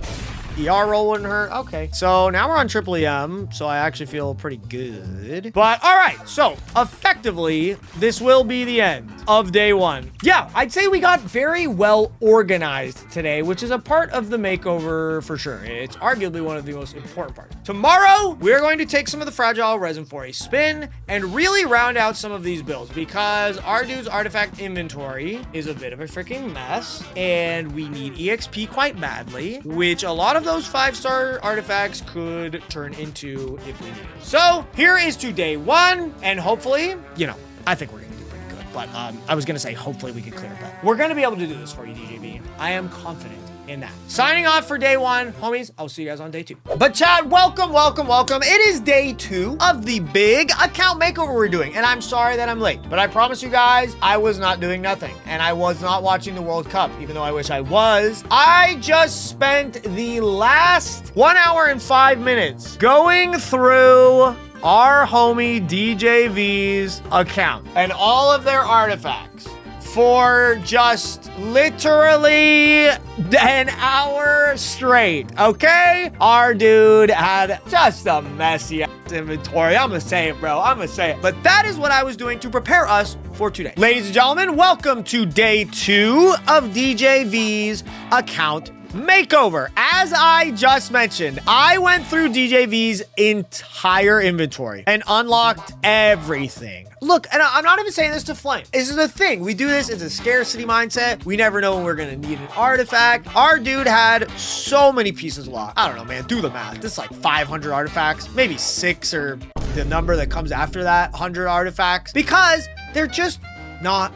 ER roll wouldn't hurt. Okay. So now we're on triple EM, so I actually feel pretty good. But all right, so effectively, this will be the end of day one. Yeah, I'd say we got very well organized today, which is a part of the makeover for sure. It's arguably one of the most important parts. Tomorrow, we're going to take some of the fragile resin for a spin and really round out some of these builds because our dude's artifact inventory is a bit of a freaking mess and we need EXP quite badly, which a lot of those 5-star artifacts could turn into if we need it. So here is to day one, and hopefully, you know, I think we're gonna do pretty good. But I was gonna say hopefully we can clear it, but we're gonna be able to do this for you, DJB. I am confident in that. Signing off for day 1, homies. I'll see you guys on day 2. But chat, welcome. It is day 2 of the big account makeover we're doing. And I'm sorry that I'm late, but I promise you guys, I was not doing nothing. And I was not watching the World Cup, even though I wish I was. I just spent the last 1 hour and 5 minutes going through our homie DJV's account and all of their artifacts for just literally an hour straight, okay? Our dude had just a messy ass inventory. I'm gonna say it, bro. I'm gonna say it. But that is what I was doing to prepare us for today. Ladies and gentlemen, welcome to day 2 of DJV's account makeover. As I just mentioned, I went through DJV's entire inventory and unlocked everything. Look, and I'm not even saying this to flame. This is a thing. We do this. It's a scarcity mindset. We never know when we're going to need an artifact. Our dude had so many pieces locked. I don't know, man. Do the math. This is like 500 artifacts, maybe 6 or the number that comes after that, 100 artifacts, because they're just not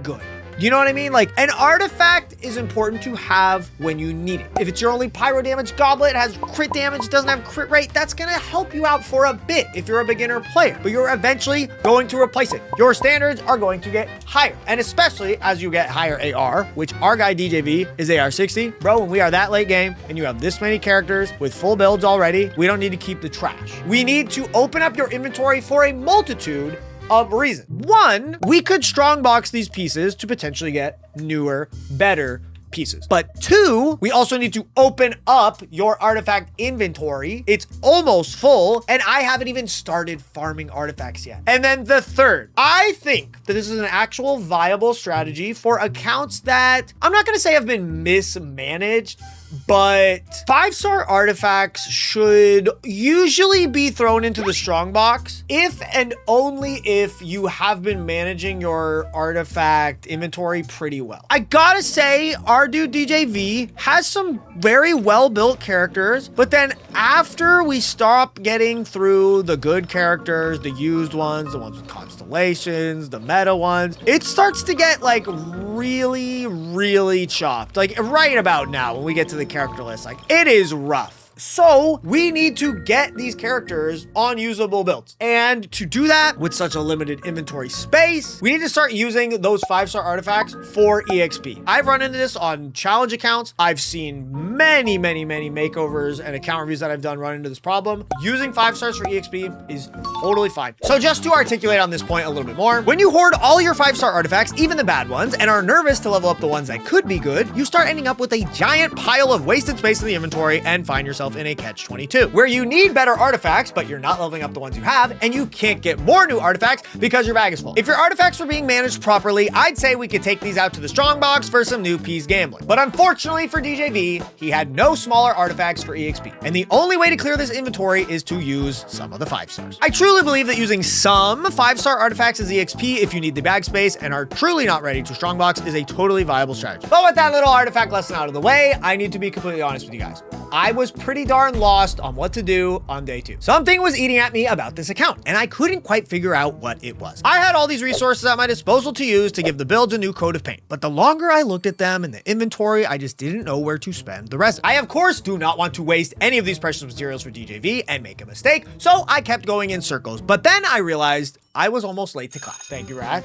good. You know what I mean? Like, an artifact is important to have when you need it. If it's your only pyro damage goblet, it has crit damage, doesn't have crit rate, that's gonna help you out for a bit if you're a beginner player, but you're eventually going to replace it. Your standards are going to get higher, and especially as you get higher AR, which our guy DJV is AR 60. Bro, when we are that late game and you have this many characters with full builds already, we don't need to keep the trash. We need to open up your inventory for a multitude of reasons. 1, we could strongbox these pieces to potentially get newer, better pieces. But 2, we also need to open up your artifact inventory. It's almost full, and I haven't even started farming artifacts yet. And then the 3rd, I think that this is an actual viable strategy for accounts that I'm not gonna say have been mismanaged, but 5-star artifacts should usually be thrown into the strongbox if and only if you have been managing your artifact inventory pretty well. I gotta say, our dude DJV has some very well-built characters, but then after we stop getting through the good characters, the used ones, the ones with constellations, the meta ones, it starts to get like really chopped. Like right about now when we get to the character list, like it is rough. So we need to get these characters on usable builds. And to do that with such a limited inventory space, we need to start using those 5-star artifacts for EXP. I've run into this on challenge accounts. I've seen many makeovers and account reviews that I've done run into this problem. Using 5 stars for EXP is totally fine. So just to articulate on this point a little bit more, when you hoard all your 5-star artifacts, even the bad ones, and are nervous to level up the ones that could be good, you start ending up with a giant pile of wasted space in the inventory and find yourself in a catch-22, where you need better artifacts, but you're not leveling up the ones you have, and you can't get more new artifacts because your bag is full. If your artifacts were being managed properly, I'd say we could take these out to the strongbox for some new piece gambling. But unfortunately for DJV, he had no smaller artifacts for EXP, and the only way to clear this inventory is to use some of the 5 stars. I truly believe that using some 5-star artifacts as EXP if you need the bag space and are truly not ready to strongbox is a totally viable strategy. But with that little artifact lesson out of the way, I need to be completely honest with you guys. I was pretty darn lost on what to do on day 2. Something was eating at me about this account, and I couldn't quite figure out what it was. I had all these resources at my disposal to use to give the builds a new coat of paint, but the longer I looked at them in the inventory, I just didn't know where to spend the resin. I, of course, do not want to waste any of these precious materials for DJV and make a mistake, so I kept going in circles. But then I realized I was almost late to class. Thank you, Rat.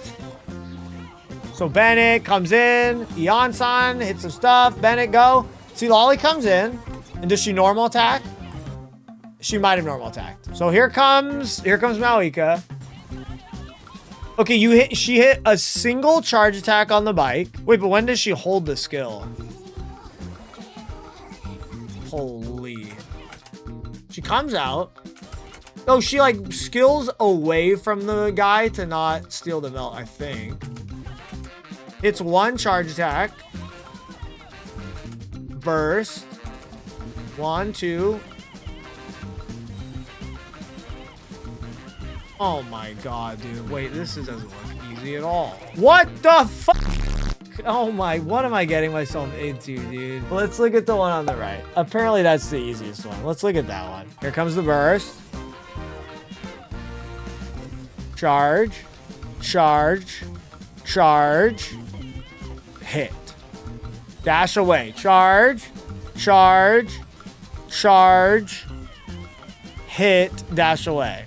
So Bennett comes in, Eon-san hits some stuff, Bennett go. Citlali comes in. And does she normal attack? She might have normal attacked. So here comes Mavuika. Okay, she hit a single charge attack on the bike. Wait, but when does she hold the skill? Holy. She comes out. Oh, she like skills away from the guy to not steal the melt, I think. It's 1 charge attack. Burst. 1, 2. Oh my god, dude. Wait, this doesn't look easy at all. What the fuck? Oh my, what am I getting myself into, dude? Let's look at the one on the right. Apparently that's the easiest one. Let's look at that one. Here comes the burst. Charge. Charge. Charge. Hit. Dash away. Charge. Charge. Charge. Hit. Dash away.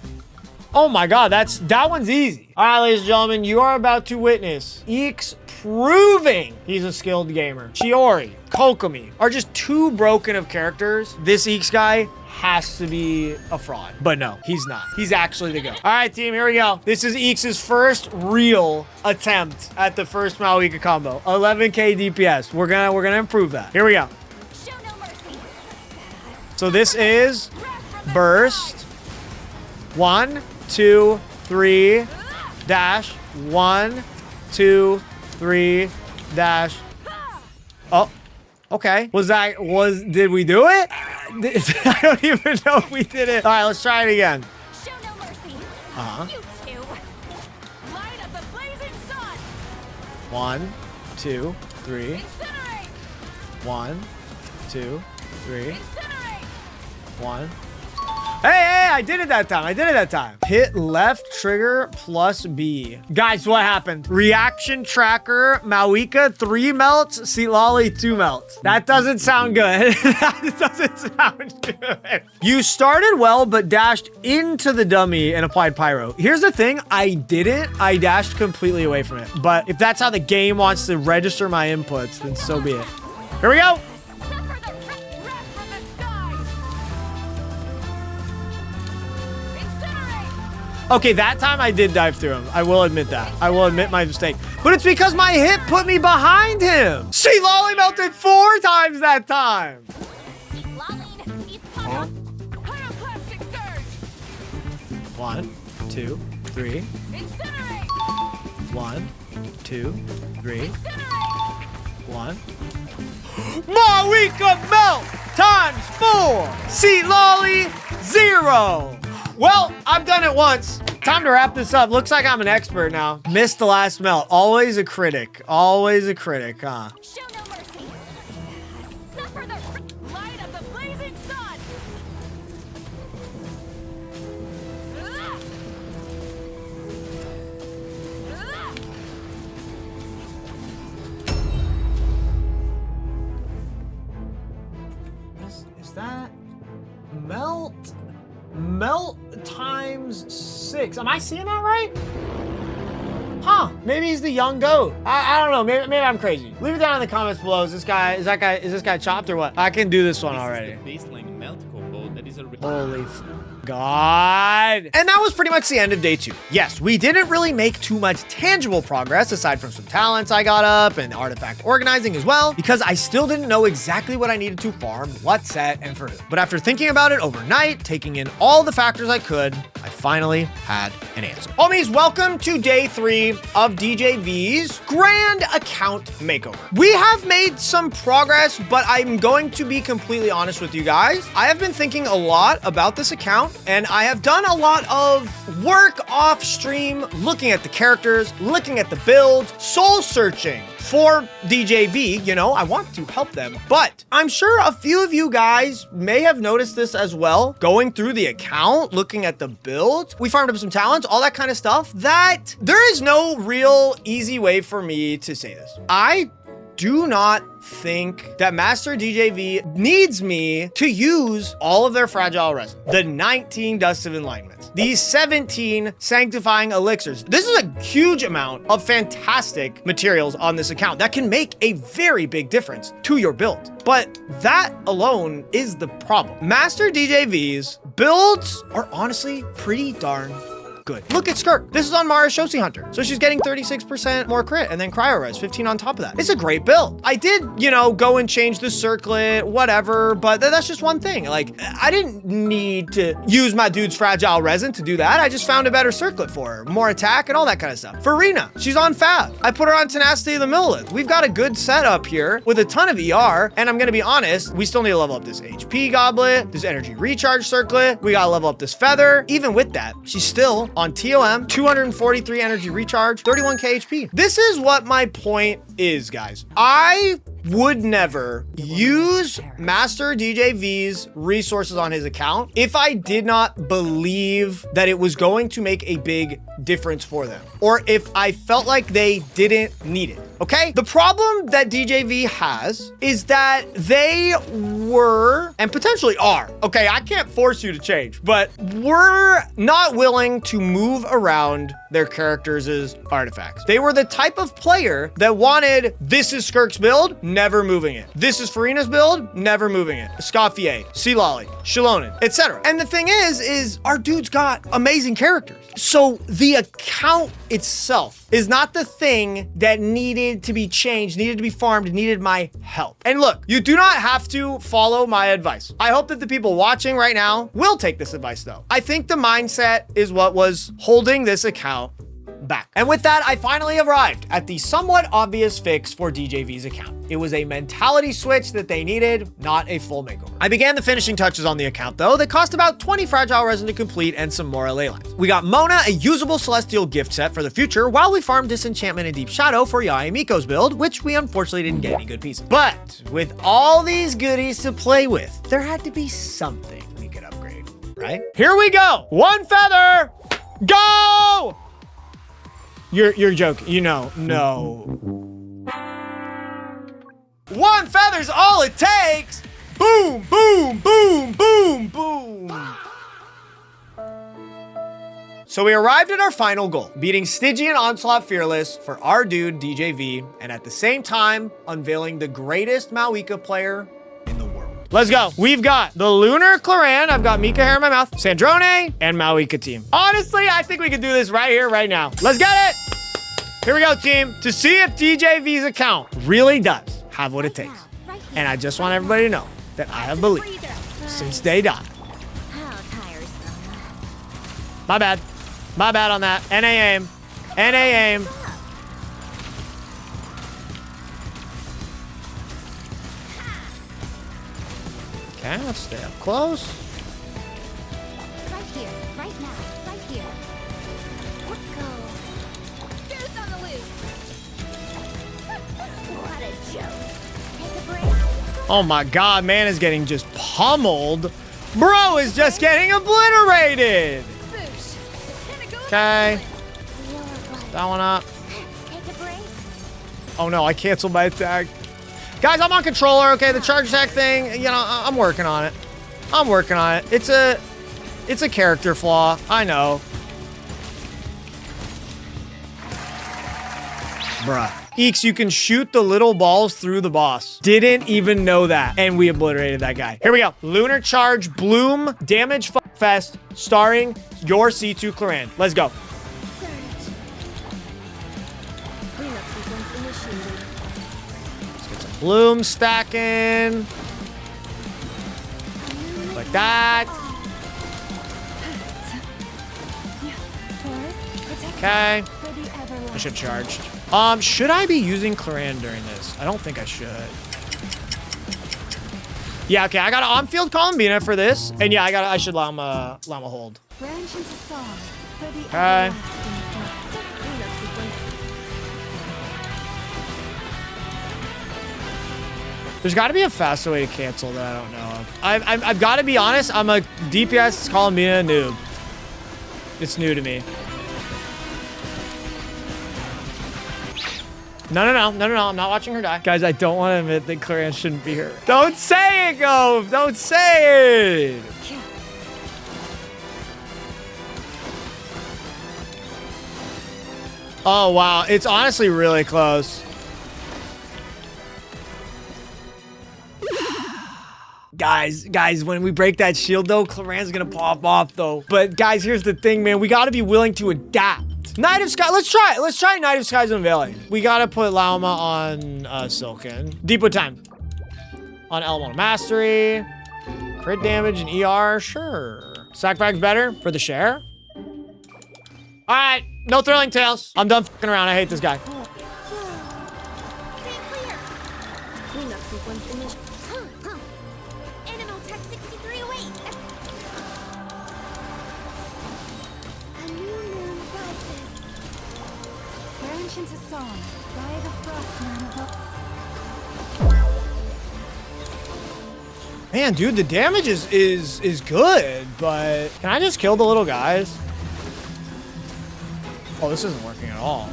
Oh my god, that one's easy. All right, ladies and gentlemen, you are about to witness Eakes proving he's a skilled gamer. Chiori, Kokomi are just too broken of characters. This Eakes guy has to be a fraud. But no, he's not. He's actually the GOAT. All right, team, here we go. This is Eakes' first real attempt at the first Mavuika combo. 11k DPS. We're gonna improve that. Here we go. So this is burst. 1, 2, 3, dash. 1, 2, 3, dash. Oh, okay. Did we do it? I don't even know if we did it. All right, let's try it again. Show no mercy. Uh-huh. You two. Light up the blazing sun. 1, 2, 3. Incinerate. 1, 2, 3. Incinerate. 1. Hey, I did it that time. Hit left trigger plus B. Guys, what happened? Reaction tracker, Mavuika 3 melts, Citlali 2 melts. That doesn't sound good. That doesn't sound good. You started well, but dashed into the dummy and applied pyro. Here's the thing, I didn't. I dashed completely away from it. But if that's how the game wants to register my inputs, then so be it. Here we go. Okay, that time I did dive through him. I will admit that. I will admit my mistake. But it's because my hit put me behind him. Citlali melted 4 times that time. 1, 2, 3. 1, 2, 3. 1. Mavuika melt times 4. Citlali 0. Well, I've done it once. Time to wrap this up. Looks like I'm an expert now. Missed the last melt. Always a critic. Always a critic, huh? Show no mercy. Suffer the light of the blazing sun. Is that melt? Melt times 6. Am I seeing that right? Huh? Maybe he's the young goat. I don't know. Maybe I'm crazy. Leave it down in the comments below. Is this guy chopped or what? I can do this one already. Baseline melt combo that is a Holy God. And that was pretty much the end of day 2. Yes, we didn't really make too much tangible progress aside from some talents I got up and artifact organizing as well, because I still didn't know exactly what I needed to farm, what set, and for who. But after thinking about it overnight, taking in all the factors I could, I finally had an answer. Homies, welcome to day 3 of DJV's grand account makeover. We have made some progress, but I'm going to be completely honest with you guys. I have been thinking a lot about this account, and I have done a lot of work off stream, looking at the characters, looking at the build, soul searching for DJV. You know, I want to help them, but I'm sure a few of you guys may have noticed this as well. Going through the account, looking at the build, we farmed up some talents, all that kind of stuff, that there is no real easy way for me to say this. I do not think that Master DJV needs me to use all of their fragile resin, the 19 Dust of Enlightenments, these 17 sanctifying elixirs. This is a huge amount of fantastic materials on this account that can make a very big difference to your build. But that alone is the problem. Master DJV's builds are honestly pretty darn good. Look at Skirk. This is on Mara Shosi Hunter. So she's getting 36% more crit and then cryo res 15 on top of that. It's a great build. I did, you know, go and change the circlet, whatever, but that's just one thing. Like, I didn't need to use my dude's fragile resin to do that. I just found a better circlet for her, more attack and all that kind of stuff. For Rena, she's on Fab. I put her on Tenacity of the Millilith. We've got a good setup here with a ton of ER, and I'm gonna be honest, we still need to level up this HP goblet, this energy recharge circlet. We gotta level up this feather. Even with that, she's still on TOM, 243 energy recharge, 31k HP. This is what my point is, guys. I would never use Master DJ V's resources on his account if I did not believe that it was going to make a big difference for them, or if I felt like they didn't need it. Okay? The problem that DJV has is that they were, and potentially are, okay, I can't force you to change, but were not willing to move around their characters' artifacts. They were the type of player that wanted, this is Skirk's build, never moving it. This is Farina's build, never moving it. Escoffier, Citlali, Shalonen, etc. And the thing is our dude's got amazing characters. So the account itself is not the thing that needed to be changed, needed to be farmed, needed my help. And look, you do not have to follow my advice. I hope that the people watching right now will take this advice though. I think the mindset is what was holding this account back. And with that, I finally arrived at the somewhat obvious fix for DJV's account. It was a mentality switch that they needed, not a full makeover. I began the finishing touches on the account though. They cost about 20 fragile resin to complete and some more ley lines. We got Mona, a usable celestial gift set for the future, while we farmed disenchantment and deep shadow for Yae and Miko's build, which we unfortunately didn't get any good pieces. But with all these goodies to play with, there had to be something we could upgrade, right? Here we go. One feather, go! You're joking, you know, no. One feather's all it takes. Boom, boom, boom, boom, boom. So we arrived at our final goal, beating Stygian Onslaught Fearless for our dude, DJV, and at the same time, unveiling the greatest Mavuika player in the world. Let's go. We've got the Lunar Claran. I've got Mika hair in my mouth, Sandrone, and Mavuika team. Honestly, I think we can do this right here, right now. Let's get it. Here we go, team, to see if DJV's account really does have what it takes. And I just want everybody to know that I have believed since day dot. My bad. My bad on that. NA aim. NA aim. Okay, let's stay up close. Right here, right now, right here. Go. Goose on the loose. What a joke. Take a break. Oh my God, man is getting just pummeled. Bro is just getting obliterated. Okay. That one up. Take a break. Oh no, I canceled my attack. Guys, I'm on controller, okay? The charge attack thing, you know, I'm working on it. I'm working on it. It's a character flaw. I know. Bruh. Eakes, you can shoot the little balls through the boss. Didn't even know that. And we obliterated that guy. Here we go. Lunar Charge, Bloom, Damage Fest, starring your C2 Claran. Let's go. Let's get some Bloom stacking. Like that. Okay. I should have charged. Should I be using Claran during this? I don't think I should. Yeah, okay, I got an on-field Columbina for this. And yeah, I should Llama hold. Okay. There's got to be a faster way to cancel that I don't know of. I've got to be honest, I'm a DPS Columbina noob. It's new to me. No, I'm not watching her die. Guys, I don't want to admit that Claran shouldn't be here. Don't say it, Gove! Don't say it! Oh, wow. It's honestly really close. Guys, when we break that shield, though, Claran's gonna pop off, though. But, guys, here's the thing, man. We gotta be willing to adapt. Night of Sky, let's try it. Let's try Night of Skies Unveiling. We gotta put Lauma on Silken. Depot time. On Elemental Mastery. Crit damage and ER, sure. Sacrifice better for the share. All right, no thrilling tales. I'm done fucking around. I hate this guy. Animal Tech 6308. A new moon rises. Branch into song by the frost man of Man, dude, the damage is good, but can I just kill the little guys? Oh, this isn't working at all.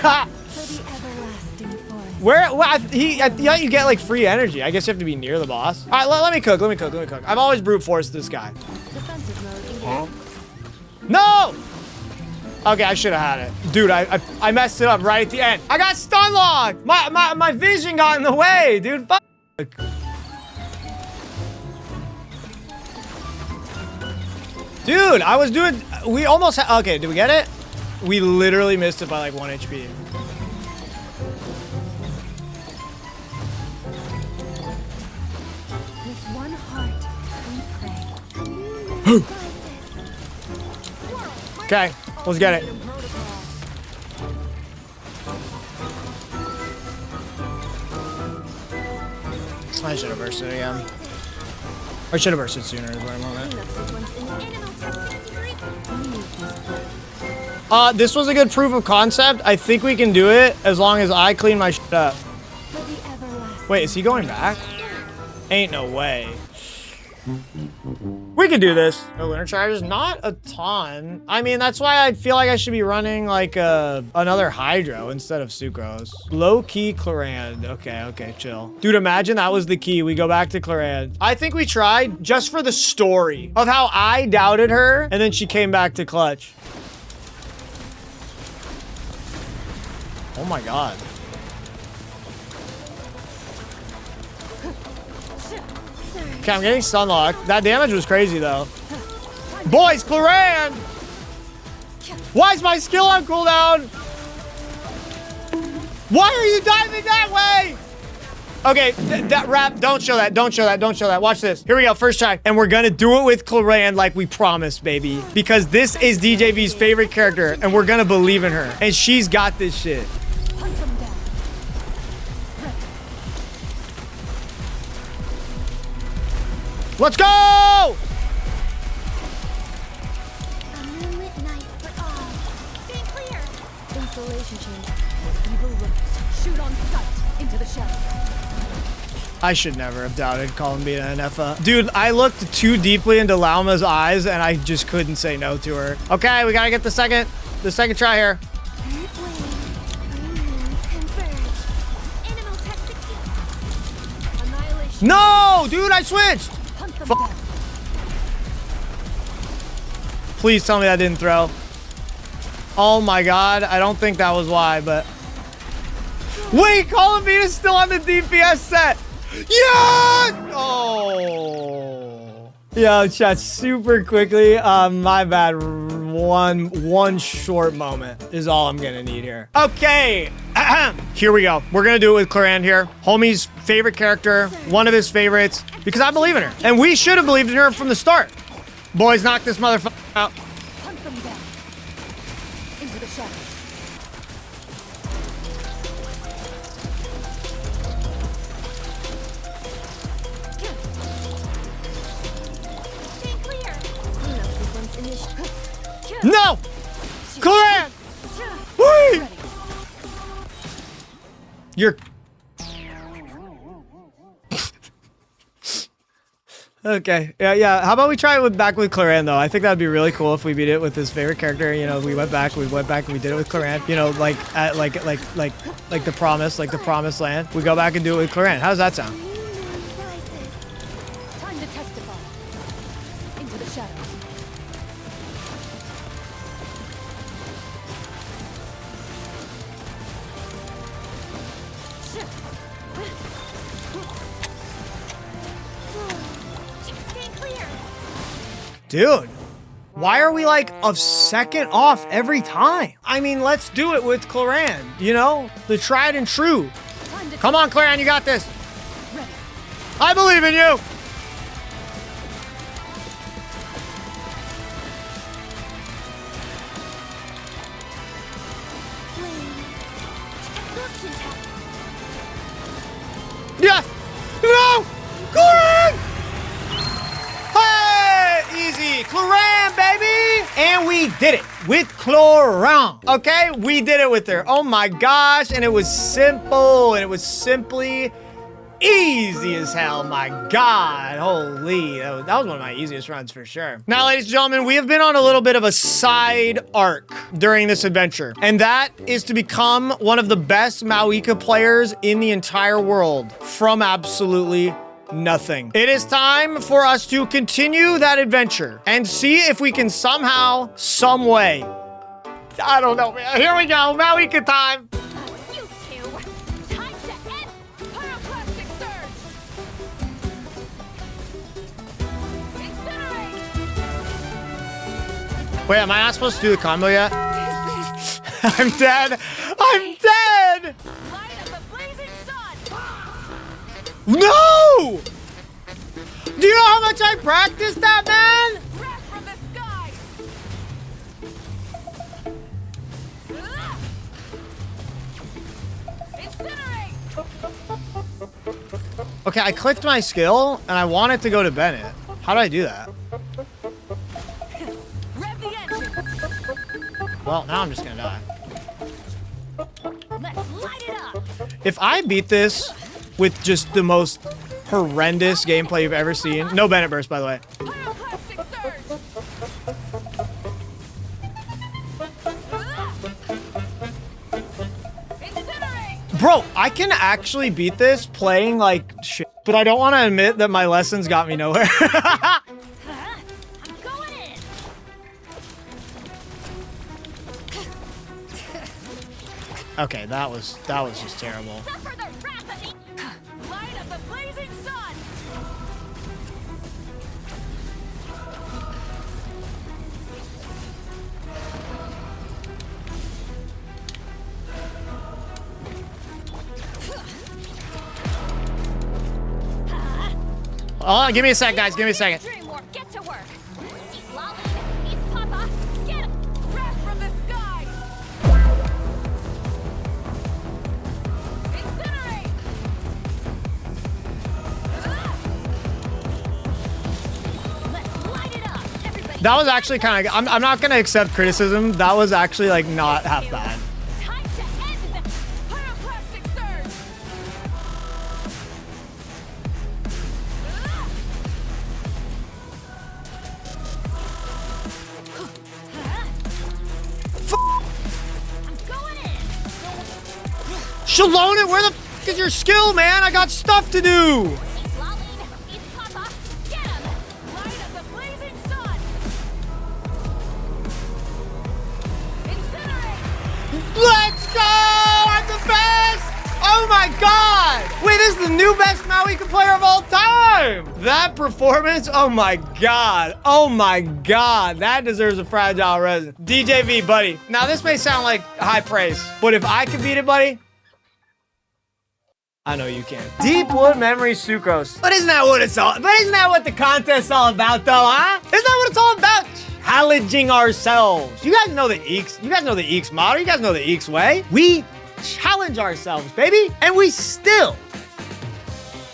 Ha! For the everlasting forest. Where? Yeah, you get like free energy. I guess you have to be near the boss. All right, let me cook. Let me cook. I've always brute forced this guy. Defensive mode engaged. No! Okay, I should have had it. Dude, I messed it up right at the end. I got stun locked. My vision got in the way, dude. Fuck. Dude, I was doing, we almost okay, did we get it? We literally missed it by like 1 HP. With one heart, we pray. Okay, let's get it. I should have bursted it again. Or should have bursted sooner is what I meant. This was a good proof of concept. I think we can do it as long as I clean my shit up. Wait, is he going back? Ain't no way. We can do this. No lunar charges, not a ton. I mean, that's why I feel like I should be running like another hydro instead of sucrose. Low key Clorand. Okay, chill. Dude, imagine that was the key. We go back to Clorand. I think we tried just for the story of how I doubted her and then she came back to clutch. Oh my God. Okay, I'm getting stun locked. That damage was crazy though. Boys, Clorand! Why is my skill on cooldown? Why are you diving that way? Okay, that wrap, don't show that. Watch this. Here we go, first try. And we're gonna do it with Clorand like we promised, baby. Because this is DJV's favorite character and we're gonna believe in her. And she's got this shit. Let's go! A moonlit night for all. Stay clear. Installation chamber. Evil looks. Shoot on sight into the shadows. I should never have doubted Columbina and Nefa. Dude, I looked too deeply into Lauma's eyes and I just couldn't say no to her. Okay, we gotta get the second try here. No, dude, I switched. Please tell me that didn't throw. Oh my God, I don't think that was why, but... Wait, Columbina's still on the DPS set. Yes! Oh. Yo, chat, super quickly. My bad. One short moment is all I'm gonna need here. Okay. Here we go. We're gonna do it with Clorand here. Homie's favorite character, one of his favorites, because I believe in her. And we should have believed in her from the start. Boys, knock this motherfucker out. Hunt them down. Into the shadows. Stay clear. Cleanup sequence initiated. No! Clorand! Wait! You're... Okay, yeah. How about we try it back with Clorand though? I think that'd be really cool if we beat it with his favorite character. You know, we went back and we did it with Clorand. You know, like the promised land. We go back and do it with Clorand. How does that sound? Time to testify. Into the shadows. Dude, why are we like a second off every time? I mean, let's do it with Clorand, you know? The tried and true. Come on, Clorand, you got this. I believe in you. Yes! No! Clorand! Hey! Easy. Clorand, baby! And we did it with Clorand. Okay? We did it with her. Oh my gosh. And it was simple. And it was simply easy as hell. My God, holy, that was one of my easiest runs for sure. Now, ladies and gentlemen, we have been on a little bit of a side arc during this adventure, and that is to become one of the best Mavuika players in the entire world from absolutely nothing. It is time for us to continue that adventure and see if we can somehow, some way, I don't know, man. Here we go, Mavuika time. You two, time to end pyroclastic surge. Incinerate. Wait, am I not supposed to do the combo yet? I'm dead. I'm dead. Light of the blazing sun. No! Do you know how much I practiced that, man? Breath from the sky. Incinerate. Okay, I clicked my skill and I want it to go to Bennett. How do I do that? Rev the engines. Well, now I'm just gonna die. Let's light it up. If I beat this with just the most horrendous gameplay you've ever seen, no Bennett burst, by the way. Pyroclastic surge. Incinerate. Bro, I can actually beat this playing like shit, but I don't want to admit that my lessons got me nowhere. I'm going in. Okay, that was just terrible. Suffer the wrath of the light of the blazing sun. Oh, give me a sec, guys. Give me a second. Dream warp, get to work. Citlali, East Papa, get him. Breath from the sky. Incinerate. Let's light it up. Everybody. That was actually kind of. I'm not gonna accept criticism. That was actually like not half bad. Time to end the pyroclastic surge. I'm going in. Shalona, where the f is your skill, man? I got stuff to do. Citlali, East Papa, get him. Light of the blazing sun. Incinerate. Let's go! I'm the best! Oh my God! Wait, this is the new best Mavuika player of all time! That performance, oh my God. Oh my God. That deserves a fragile resin. DJV, buddy. Now, this may sound like high praise, but if I can beat it, buddy, I know you can. Deepwood Memory Sucrose. But isn't that what it's all? But isn't that what the contest's all about, though, huh? Isn't that what it's all about? Challenging ourselves. You guys know the Eakes. You guys know the Eakes motto. You guys know the Eakes way. We challenge ourselves, baby, and we still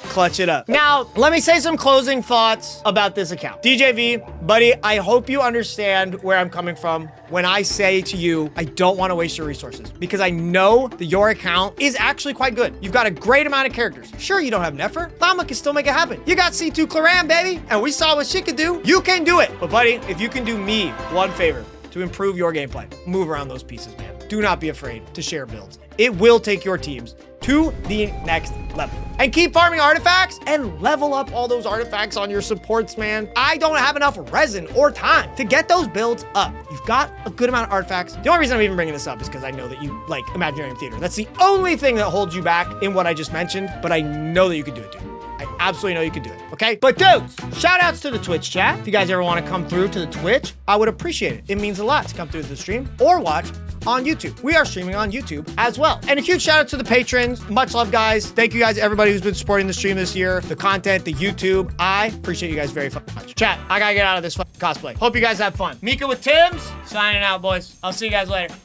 clutch it up. Now, let me say some closing thoughts about this account. DJV, buddy, I hope you understand where I'm coming from when I say to you, I don't want to waste your resources because I know that your account is actually quite good. You've got a great amount of characters. Sure, you don't have Nefer. Lauma can still make it happen. You got C2 Claran, baby, and we saw what she could do. You can do it. But buddy, if you can do me one favor to improve your gameplay, move around those pieces, man. Do not be afraid to share builds. It will take your teams to the next level. And keep farming artifacts and level up all those artifacts on your supports, man. I don't have enough resin or time to get those builds up. You've got a good amount of artifacts. The only reason I'm even bringing this up is because I know that you like Imaginary Theater. That's the only thing that holds you back in what I just mentioned, but I know that you can do it, dude. I absolutely know you can do it, okay? But dudes, shout outs to the Twitch chat. If you guys ever want to come through to the Twitch, I would appreciate it. It means a lot to come through to the stream or watch on YouTube. We are streaming on YouTube as well. And a huge shout out to the patrons. Much love, guys. Thank you guys, everybody who's been supporting the stream this year, the content, the YouTube. I appreciate you guys very much. Chat, I gotta get out of this cosplay. Hope you guys have fun. Mika with Tim's, signing out, boys. I'll see you guys later.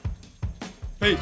Peace.